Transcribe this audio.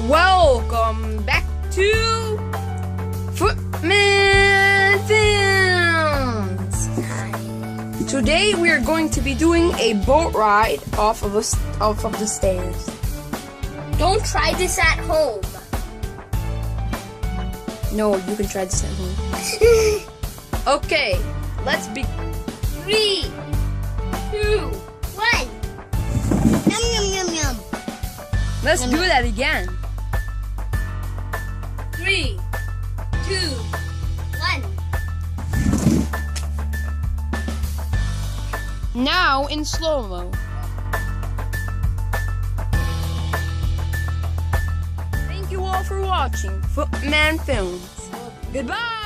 Welcome back to Footman Films. Today we are going to be doing a boat ride off of the stairs. Don't try this at home. No, you can try this at home. Okay, let's be. 3, 2, 1. Yum yum yum yum. Let's do that again. 3, 2, 1. Now in slow-mo. Thank you all for watching Footman Films. Goodbye!